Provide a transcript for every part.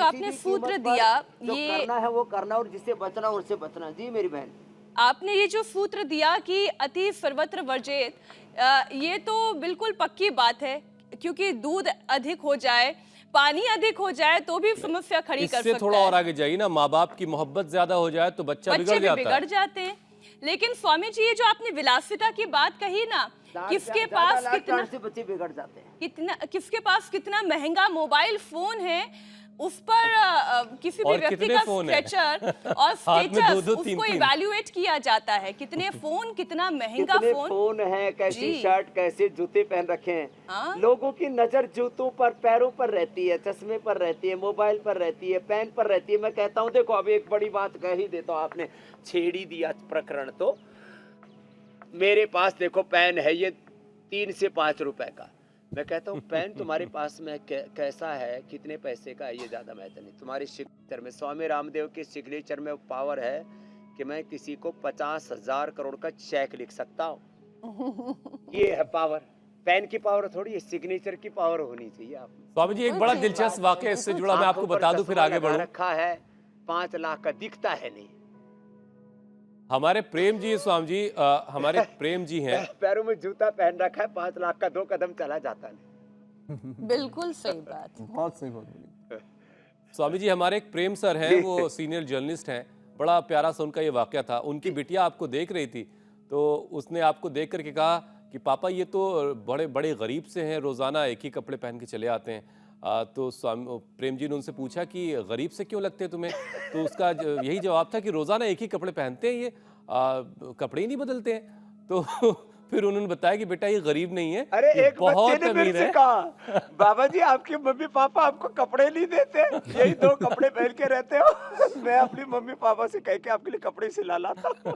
आपने सूत्र दिया, जो ये करना है वो करना और जिससे बचना उससे बचना। जी मेरी बहन, आपने ये जो सूत्र दिया कि अति सर्वत्र वर्जेत, ये तो बिल्कुल पक्की बात है, क्योंकि दूध अधिक हो जाए, पानी अधिक हो जाए तो भी समस्या खड़ी कर इससे सकता थोड़ा और है। आगे जाइए ना, माँ बाप की मोहब्बत ज्यादा हो जाए तो बच्चा बच्चे बिगड़ भी जाता बिगड़ है। जाते हैं। लेकिन स्वामी जी, ये जो आपने विलासिता की बात कही ना, किसके पास लाड कितना प्यार से बच्चे बिगड़ जाते हैं। किसके पास कितना महंगा मोबाइल फोन है, उस पर किसी भी और व्यक्ति कितने का फोन है? स्ट्रेचर और हाथ में स्टेटस दो-दो, उसको तीन-तीन। इवैल्यूएट किया जाता है, कितने फोन, कितना महंगा कितने फोन। फोन हैं, कैसी जी शर्ट, कैसे जूते पहन रखे हैं। हाँ, लोगों की नजर जूतों पर, पैरों पर रहती है, चश्मे पर रहती है, मोबाइल पर रहती है, पेन पर रहती है। मैं कहता हूँ देखो, अभी एक बड़ी बात कह ही देता हूँ, आपने छेड़ ही दिया प्रकरण। तो मेरे पास देखो पेन है, ये 3 से 5 रुपए का। मैं कहता हूँ पेन तुम्हारे पास में कैसा है, कितने पैसे का है, ये ज्यादा महत्व नहीं। तुम्हारी सिग्नेचर में, स्वामी रामदेव के सिग्नेचर में पावर है कि मैं किसी को 50,000 करोड़ का चेक लिख सकता हूँ। ये है पावर। पेन की पावर थोड़ी है, सिग्नेचर की पावर होनी चाहिए। आप स्वामी जी, एक बड़ा दिलचस्प वाकया इससे जुड़ा मैं आपको बता दूं, फिर आगे बढ़ूं। रखा है 5 लाख का, दिखता है नहीं। हमारे प्रेम जी, स्वामी जी, हमारे प्रेम जी हैं। पैरों में जूता पहन रखा है, 5 लाख का, 2 कदम चला जाता नहीं। बिल्कुल सही बात। बहुत सही बोली। स्वामी जी, हमारे एक प्रेम सर हैं, वो सीनियर जर्नलिस्ट हैं। बड़ा प्यारा सा उनका ये वाकया था। उनकी बिटिया आपको देख रही थी, तो उसने आपको देख करके कहा कि पापा ये तो बड़े बड़े गरीब से हैं, रोज़ाना एक ही कपड़े पहन के चले आते हैं। तो स्वामी प्रेम जी ने उनसे पूछा कि गरीब से क्यों लगते हैं तुम्हें? तो उसका यही जवाब था कि रोज़ाना एक ही कपड़े पहनते हैं, ये कपड़े ही नहीं बदलते हैं। तो फिर उन्होंने बताया कि बेटा ये गरीब नहीं है, अरे ये एक बच्चे ने मेरे से कहा, बाबा जी आपके मम्मी पापा आपको कपड़े नहीं देते, यही 2 कपड़े पहन के रहते हो। मैं अपनी मम्मी पापा से कह के आपके लिए कपड़े सिला लाता हूँ।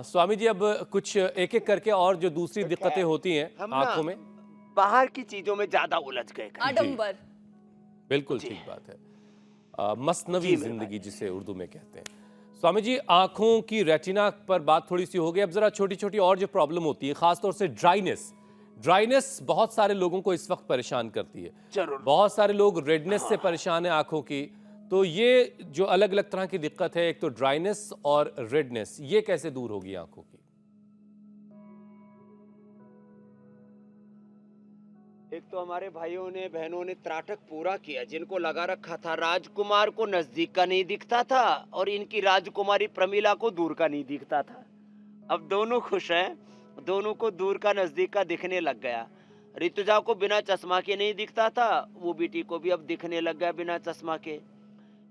स्वामी जी, अब कुछ एक एक करके और जो दूसरी दिक्कतें होती हैं आंखों में। बाहर की चीजों में ज्यादा उलझ गए। आडंबर। बिल्कुल ठीक बात है। मसनवी जिंदगी जिसे उर्दू में कहते हैं। स्वामी जी, आंखों की रेटिना पर बात थोड़ी सी हो गई, अब जरा छोटी छोटी और जो प्रॉब्लम होती है, खासतौर से ड्राइनेस बहुत सारे लोगों को इस वक्त परेशान करती है। जरूर। बहुत सारे लोग रेडनेस से परेशान है आंखों की। तो ये जो अलग अलग तरह की दिक्कत है, एक तो ड्राइनेस और रेडनेस, ये कैसे दूर होगी आंखों की? एक तो हमारे भाइयों ने, बहनों ने त्राटक पूरा किया, जिनको लगा रखा था राजकुमार को नजदीक का नहीं दिखता था और इनकी राजकुमारी प्रमीला को दूर का नहीं दिखता था। अब दोनों खुश हैं, दोनों को दूर का नजदीक का दिखने लग गया। ऋतुजा को बिना चश्मा के नहीं दिखता था, वो बेटी को भी अब दिखने लग गया बिना चश्मा के।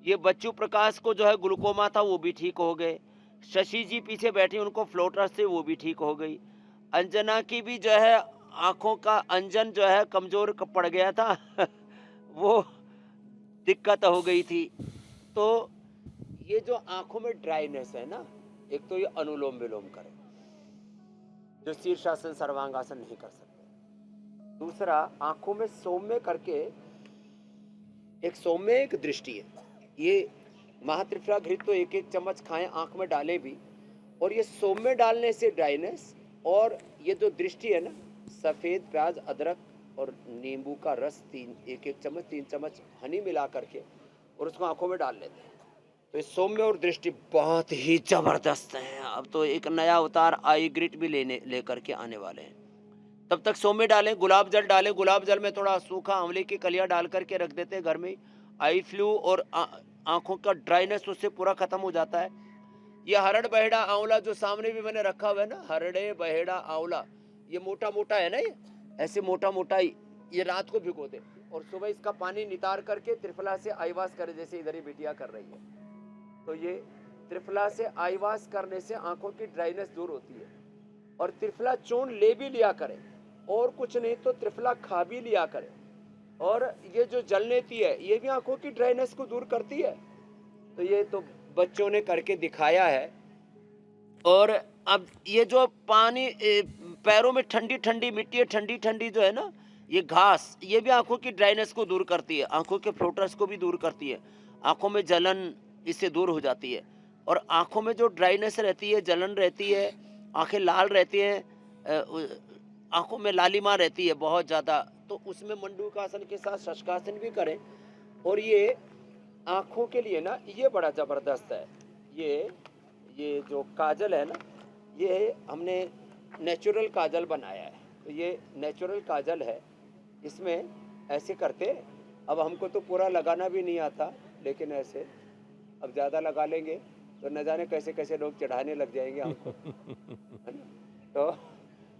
ये बच्चू प्रकाश को जो है ग्लूकोमा था, वो भी ठीक हो गए। शशि जी पीछे बैठी, उनको फ्लोटर से, वो भी ठीक हो गई। अंजना की भी जो है आंखों का अंजन जो है कमजोर पड़ गया था वो दिक्कत हो गई थी। तो ये जो आंखों में ड्राइनेस है ना, एक तो ये अनुलोम विलोम करें, जो शीर्षासन सर्वांगासन नहीं कर सकते। दूसरा, आंखों में सौम्य करके, एक सौम्य एक दृष्टि है, ये महात्रिफला घृत तो 1-1 चम्मच खाएं, आंख में डालें भी। और ये सौम्य डालने से ड्राइनेस, और ये जो दृष्टि है ना, सफेद प्याज, अदरक और नींबू का रस 1-1 चम्मच, 3 चम्मच हनी मिला करके और उसको आंखों में डाल लेते हैं, तो ये सौम्य और दृष्टि बहुत ही जबरदस्त है। अब तो एक नया अवतार आई ग्रिट भी लेकर के आने वाले हैं। तब तक सौम्य डालें, गुलाब जल डालें, गुलाब जल में थोड़ा सूखा आंवले की कलियां डाल करके रख देते हैं घर में। आई फ्लू और आंखों का ड्राइनेस उससे पूरा खत्म हो जाता है। ये हरड़ बहेड़ा आंवला जो सामने भी मैंने रखा हुआ है ना, हरड़े बहेड़ा आंवला, ये मोटा मोटा है ना, ये ऐसे मोटा मोटा ही, ये रात को भिगो दे और सुबह इसका पानी नितार करके त्रिफला से आईवास करे, जैसे इधर ही बिटिया कर रही है। तो ये त्रिफला से आईवास करने से आंखों की ड्राइनेस दूर होती है। और त्रिफला चूर्ण ले भी लिया करें, और कुछ नहीं तो त्रिफला खा भी लिया करें। और ये जो जलनेती है, ये भी आंखों की ड्राइनेस को दूर करती है। तो ये तो बच्चों ने करके दिखाया है। और अब ये जो पानी, पैरों में ठंडी ठंडी मिट्टी है, ठंडी ठंडी जो है ना, ये घास, ये भी आंखों की ड्राइनेस को दूर करती है, आंखों के फ्लोटर्स को भी दूर करती है, आंखों में जलन इससे दूर हो जाती है। और आंखों में जो ड्राइनेस रहती है, जलन रहती है, आंखें लाल रहती हैं, आंखों में लालिमा रहती है बहुत ज़्यादा, तो उसमें मंडूकासन के साथ शशकासन भी करें। और ये आँखों के लिए ना ये बड़ा ज़बरदस्त है। ये जो काजल है ना, ये हमने नेचुरल काजल बनाया है। तो ये नेचुरल काजल है, इसमें ऐसे करते, अब हमको तो पूरा लगाना भी नहीं आता, लेकिन ऐसे अब ज़्यादा लगा लेंगे तो न जाने कैसे कैसे लोग चढ़ाने लग जाएंगे हमको, है ना। तो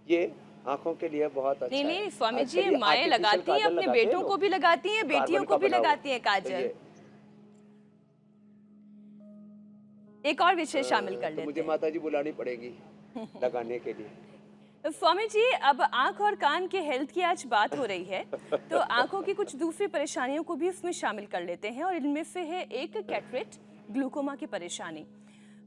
ये आँखों के लिए बहुत अच्छा नहीं है। नहीं स्वामी आजकल जी, ये माएँ आर्टिफिशियल लगाती हैं, काजल अपने लगाते हैं बेटों को लोग, भी लगाती हैं, बेटियों कार्बन को का भी बना हुआ। लगाती हैं तो काजल। ये एक और विषय शामिल कर तो लेते मुझे हैं। माता जी बुलानी पड़ेगी लगाने के लिए। स्वामी जी, अब आंख और कान के हेल्थ की आज बात हो रही है, तो आंखों की कुछ दूसरी परेशानियों को भी इसमें शामिल कर लेते हैं, और इनमें से है एक कैटरेक्ट ग्लूकोमा की परेशानी।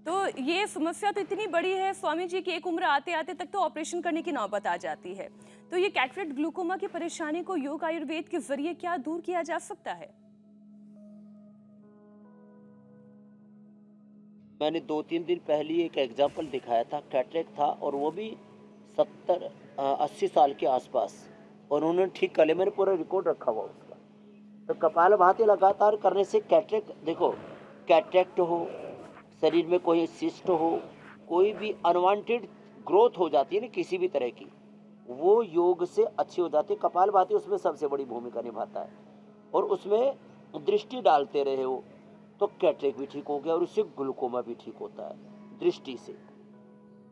तो ये समस्या तो इतनी बड़ी है स्वामी जी कि एक उम्र आते आते तक तो ऑपरेशन करने की नौबत आ जाती है। तो ये कैटरेक्ट ग्लूकोमा की परेशानी को योग आयुर्वेद के जरिए क्या दूर किया जा सकता है? मैंने 2-3 दिन पहले ही एक एग्जाम्पल दिखाया था, कैटरेक्ट था, और वो भी 70-80 साल के आसपास, और उन्होंने ठीक कर लिया। मैंने पूरा रिकॉर्ड रखा हुआ उसका। तो कपालभाति लगातार करने से कैटरेक्ट, देखो कैटरेक्ट हो, शरीर में कोई सिस्ट हो, कोई भी अनवांटेड ग्रोथ हो जाती है ना किसी भी तरह की, वो योग से अच्छी हो जाती है। कपालभाति उसमें सबसे बड़ी भूमिका निभाता है। और उसमें दृष्टि डालते रहे हो तो कैटरेक्ट भी ठीक हो गया, और उससे ग्लूकोमा भी ठीक होता है दृष्टि से।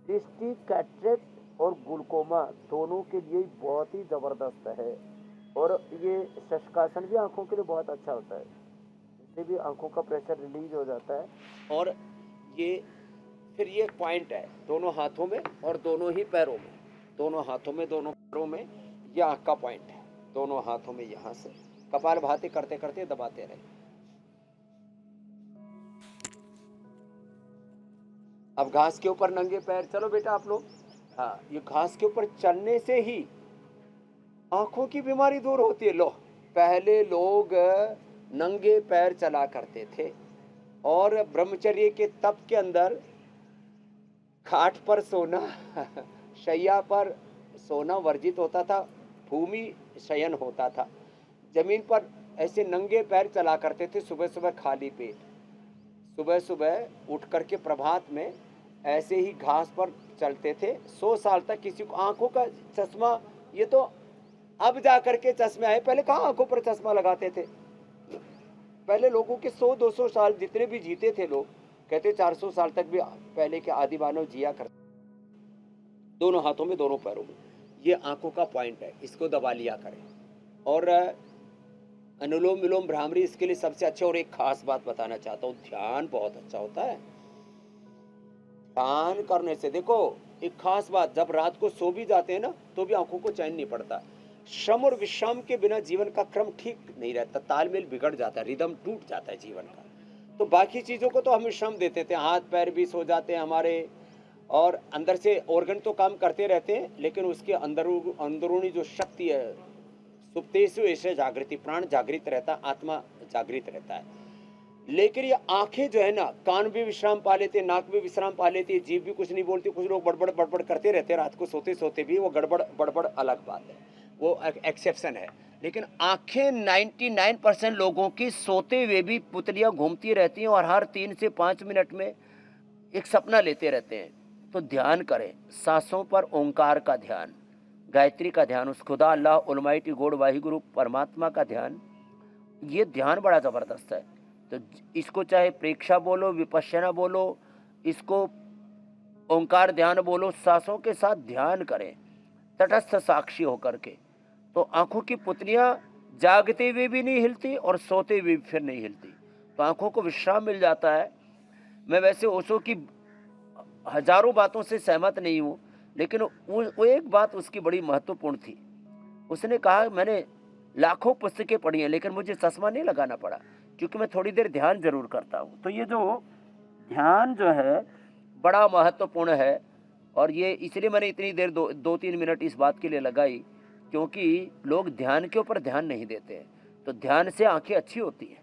दृष्टि, कैटरेक्ट और ग्लूकोमा दोनों के लिए बहुत ही ज़बरदस्त है। और ये शशकासन भी आँखों के लिए बहुत अच्छा होता है, इससे भी आँखों का प्रेशर रिलीज हो जाता है। और ये फिर ये पॉइंट है दोनों हाथों में और दोनों ही पैरों में, दोनों हाथों में दोनों पैरों में, ये आँख का पॉइंट है। दोनों हाथों में यहाँ से कपालभाति करते करते दबाते रहे। अब घास के ऊपर नंगे पैर चलो बेटा आप लोग। हाँ, ये घास के ऊपर चलने से ही आंखों की बीमारी दूर होती है। लो, पहले लोग नंगे पैर चला करते थे, और ब्रह्मचर्य के तप के अंदर खाट पर सोना शैया पर सोना वर्जित होता था, भूमि शयन होता था। जमीन पर ऐसे नंगे पैर चला करते थे, सुबह सुबह खाली पेट, सुबह सुबह उठ करके प्रभात में ऐसे ही घास पर चलते थे। 100 साल तक किसी को आंखों का चश्मा, ये तो अब जा करके चश्मे आए, पहले कहाँ आंखों पर चश्मा लगाते थे। पहले लोगों के 100-200 साल जितने भी जीते थे लोग, कहते 400 साल तक भी पहले के आदि मानव जिया करते। दोनों हाथों में दोनों पैरों में, ये आंखों का पॉइंट है, इसको दबा लिया करें। और अनुलोम विलोम भ्रामरी इसके लिए सबसे अच्छा। और एक खास बात बताना चाहता हूँ, ध्यान बहुत अच्छा होता है। ध्यान करने से देखो एक खास बात, जब रात को सो भी जाते हैं ना तो भी आंखों को चैन नहीं पड़ता। श्रम और विश्राम के बिना जीवन का क्रम ठीक नहीं रहता, तालमेल बिगड़ जाता है, रिदम टूट जाता है जीवन का। तो बाकी चीजों को तो हम श्रम देते थे, हाथ पैर भी सो जाते हैं हमारे, और अंदर से ऑर्गन तो काम करते रहते हैं, लेकिन उसके अंदरूनी जो शक्ति है, सुप्तेषु ऐसे जागृति, प्राण जागृत रहता है, आत्मा जागृत रहता है। लेकिन ये आंखें जो है ना, कान भी विश्राम पा लेते, नाक भी विश्राम पा लेती, जीभ भी कुछ नहीं बोलती। कुछ लोग बड़बड़ बड़बड़ करते रहते हैं रात को सोते सोते भी, वो गड़बड़ बड़बड़ अलग बात है, वो एक्सेप्शन है। लेकिन आंखें 99% लोगों की सोते हुए भी पुतलियां घूमती रहती हैं, और हर 3 से 5 मिनट में एक सपना लेते रहते हैं। तो ध्यान करें, सांसों पर ओंकार का ध्यान, गायत्री का ध्यान, उस खुदा अल्लाह ऑलमाइटी गॉड वाहिगुरु परमात्मा का ध्यान, ये ध्यान बड़ा ज़बरदस्त है। तो इसको चाहे प्रेक्षा बोलो, विपश्यना बोलो, इसको ओंकार ध्यान बोलो, सांसों के साथ ध्यान करें तटस्थ साक्षी होकर के। तो आंखों की पुतलियां जागते हुए भी नहीं हिलती और सोते हुए भी फिर नहीं हिलती, तो आंखों को विश्राम मिल जाता है। मैं वैसे ओशो की हजारों बातों से सहमत नहीं हूँ, लेकिन वो एक बात उसकी बड़ी महत्वपूर्ण थी। उसने कहा, मैंने लाखों पुस्तकें पढ़ी हैं लेकिन मुझे चश्मा नहीं लगाना पड़ा, क्योंकि मैं थोड़ी देर ध्यान जरूर करता हूँ। तो ये जो ध्यान जो है बड़ा महत्वपूर्ण है, और ये इसलिए मैंने इतनी देर 2-3 मिनट इस बात के लिए लगाई, क्योंकि लोग ध्यान के ऊपर ध्यान नहीं देते हैं। तो ध्यान से आंखें अच्छी होती हैं।